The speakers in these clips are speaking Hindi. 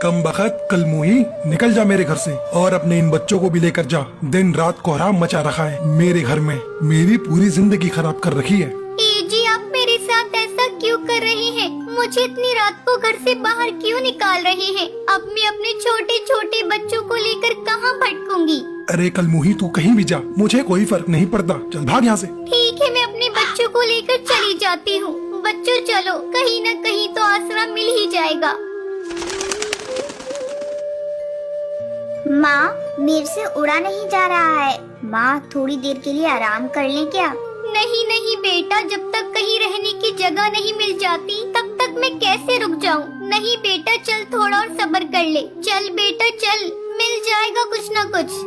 कमबख्त कलमुही, निकल जा मेरे घर से और अपने इन बच्चों को भी लेकर जा। दिन रात कोहराम मचा रखा है मेरे घर में, मेरी पूरी जिंदगी खराब कर रखी है। जी आप मेरे साथ ऐसा क्यों कर रहे हैं? मुझे इतनी रात को घर से बाहर क्यों निकाल रहे हैं? अब मैं अपने छोटे छोटे बच्चों को लेकर कहाँ भटकूंगी? अरे कलमुही, तू कहीं भी जा, मुझे कोई फर्क नहीं पड़ता। चल भाग यहाँ से। ठीक है, मैं अपने बच्चों को लेकर चली जाती हूँ। बच्चों चलो, कहीं न कहीं तो आसरा मिल ही जाएगा। माँ, मेरे से उड़ा नहीं जा रहा है। माँ, थोड़ी देर के लिए आराम कर लें क्या? नहीं नहीं बेटा, जब तक कहीं रहने की जगह नहीं मिल जाती तब तक मैं कैसे रुक जाऊँ? नहीं बेटा, चल थोड़ा और सब्र कर ले। चल बेटा चल, मिल जाएगा कुछ न कुछ।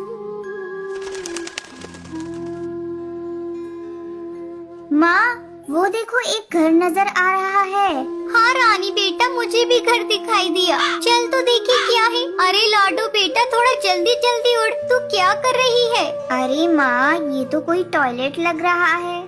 माँ, वो देखो एक घर नजर आ रहा है। हाँ रानी बेटा, मुझे भी घर दिखाई दिया। चल तो देखी क्या है। अरे लाडो बेटा, थोड़ा जल्दी जल्दी उठ। तू क्या कर रही है? अरे माँ, ये तो कोई टॉयलेट लग रहा है।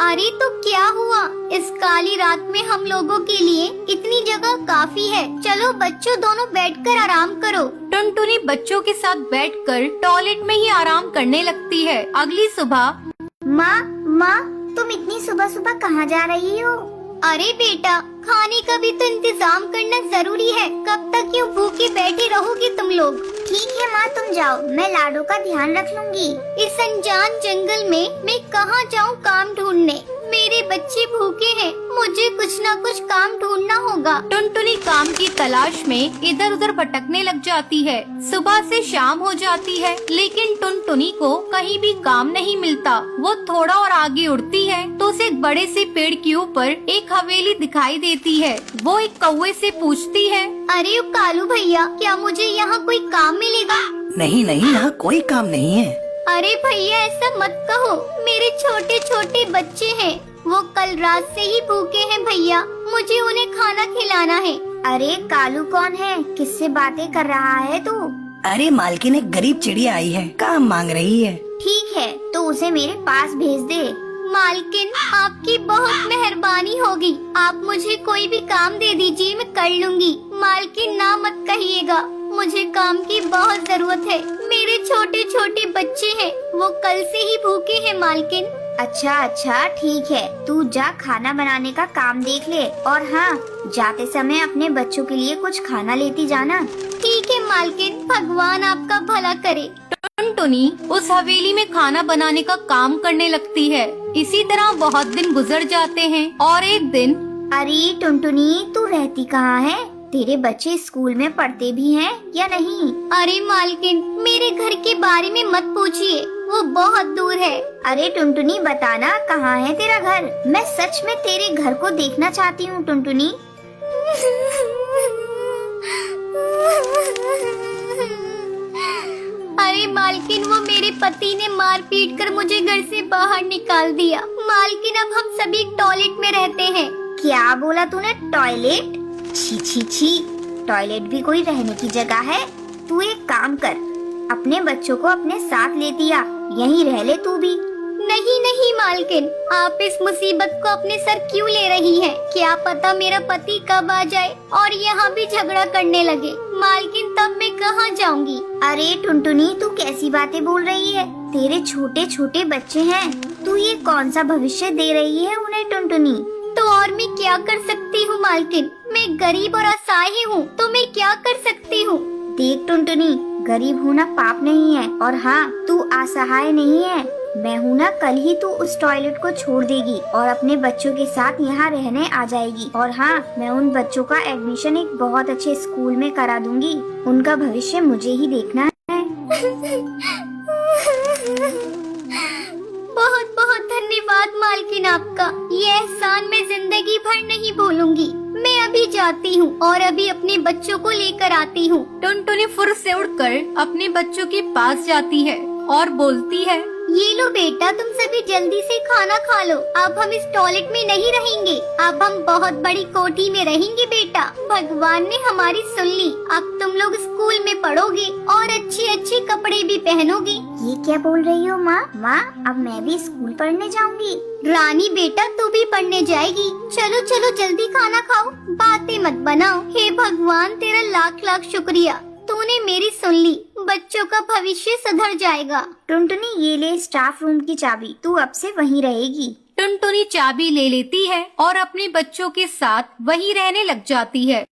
अरे तो क्या हुआ? इस काली रात में हम लोगों के लिए इतनी जगह काफी है। चलो बच्चों, दोनों बैठकर आराम करो। टुनटुनी बच्चों के साथ बैठकर टॉयलेट में ही आराम करने लगती है। अगली सुबह माँ, तुम इतनी सुबह सुबह कहाँ जा रही हो? अरे बेटा, खाने का भी तो इंतजाम करना जरूरी है। कब तक यूँ भूखे बैठे रहोगे तुम लोग? ठीक है माँ, तुम जाओ, मैं लाडो का ध्यान रख लूंगी। इस अनजान जंगल में मैं कहाँ जाऊँ काम ढूंढने? मेरे बच्चे भूखे हैं, मुझे कुछ न कुछ काम ढूंढना होगा। टुनटुनी काम की तलाश में इधर उधर भटकने लग जाती है। सुबह से शाम हो जाती है, लेकिन टुनटुनी को कहीं भी काम नहीं मिलता। वो थोड़ा और आगे उड़ती है तो उसे एक बड़े से पेड़ के ऊपर एक हवेली दिखाई देती है। वो एक कौवे से पूछती है, अरे कालू भैया, क्या मुझे यहाँ कोई काम मिलेगा? नहीं नहीं, यहाँ कोई काम नहीं है। अरे भैया, ऐसा मत कहो, मेरे छोटे छोटे बच्चे हैं। वो कल रात से ही भूखे हैं भैया, मुझे उन्हें खाना खिलाना है। अरे कालू कौन है? किससे बातें कर रहा है तू? अरे मालकिन, एक गरीब चिड़िया आई है, काम मांग रही है। ठीक है, तो उसे मेरे पास भेज दे। मालकिन, आपकी बहुत मेहरबानी होगी। आप मुझे कोई भी काम दे दीजिए, मैं कर लूंगी। मालकिन, ना मत कहिएगा, मुझे काम की बहुत जरूरत है। मेरे छोटे छोटे बच्चे हैं, वो कल से ही भूखे हैं मालकिन। अच्छा, ठीक है, तू जा खाना बनाने का काम देख ले। और हाँ, जाते समय अपने बच्चों के लिए कुछ खाना लेती जाना। ठीक है मालकिन, भगवान आपका भला करे। टुनटुनी उस हवेली में खाना बनाने का काम करने लगती है। इसी तरह बहुत दिन गुजर जाते हैं और एक दिन, अरे टुनटुनी, तू रहती कहाँ है? तेरे बच्चे स्कूल में पढ़ते भी हैं या नहीं? अरे मालकिन, मेरे घर के बारे में मत पूछिए, वो बहुत दूर है। अरे टुनटुनी, बताना कहाँ है तेरा घर? मैं सच में तेरे घर को देखना चाहती हूँ टुनटुनी। अरे मालकिन, वो मेरे पति ने मार पीट कर मुझे घर से बाहर निकाल दिया। मालकिन, अब हम सभी टॉयलेट में रहते हैं। क्या बोला तूने? टॉयलेट? छी छी छी, टॉयलेट भी कोई रहने की जगह है? तू एक काम कर, अपने बच्चों को अपने साथ लेती आ, यहीं रह ले तू भी। नहीं नहीं मालकिन, आप इस मुसीबत को अपने सर क्यों ले रही हैं? क्या पता मेरा पति कब आ जाए और यहाँ भी झगड़ा करने लगे। मालकिन, तब मैं कहाँ जाऊँगी? अरे टुनटुनी, तू कैसी बातें बोल रही है? तेरे छोटे छोटे बच्चे हैं, तू ये कौन सा भविष्य दे रही है उन्हें टुनटुनी? तो और मैं क्या कर सकती हूँ मालकिन? मैं गरीब और असहाय हूँ, तो मैं क्या कर सकती हूँ? देख टुनटुनी, गरीब होना पाप नहीं है, और हाँ, तू असहाय नहीं है। मैं हूँ ना, कल ही तू उस टॉयलेट को छोड़ देगी और अपने बच्चों के साथ यहाँ रहने आ जाएगी। और हाँ, मैं उन बच्चों का एडमिशन एक बहुत अच्छे स्कूल में करा दूंगी। उनका भविष्य मुझे ही देखना है। बहुत बहुत धन्यवाद मालकिन आपका, ये एहसान मैं जिंदगी भर नहीं भूलूंगी। मैं अभी जाती हूँ और अभी अपने बच्चों को लेकर आती हूँ। टुनटुनी फुर्र से उड़कर अपने बच्चों के पास जाती है और बोलती है, ये लो बेटा, तुम सभी जल्दी से खाना खा लो। अब हम इस टॉयलेट में नहीं रहेंगे, अब हम बहुत बड़ी कोठी में रहेंगे बेटा। भगवान ने हमारी सुन ली। अब तुम लोग स्कूल में पढ़ोगे और अच्छे अच्छे कपड़े भी पहनोगे। ये क्या बोल रही हो माँ? माँ, अब मैं भी स्कूल पढ़ने जाऊंगी। रानी बेटा, तू भी पढ़ने जाएगी। चलो चलो जल्दी खाना खाओ, बातें मत बनाओ। हे भगवान, तेरा लाख लाख शुक्रिया, तूने मेरी सुन ली। बच्चों का भविष्य सुधर जाएगा। टुनटुनी, ये ले स्टाफ रूम की चाबी, तू अब से वहीं रहेगी। टुनटुनी चाबी ले लेती है और अपने बच्चों के साथ वहीं रहने लग जाती है।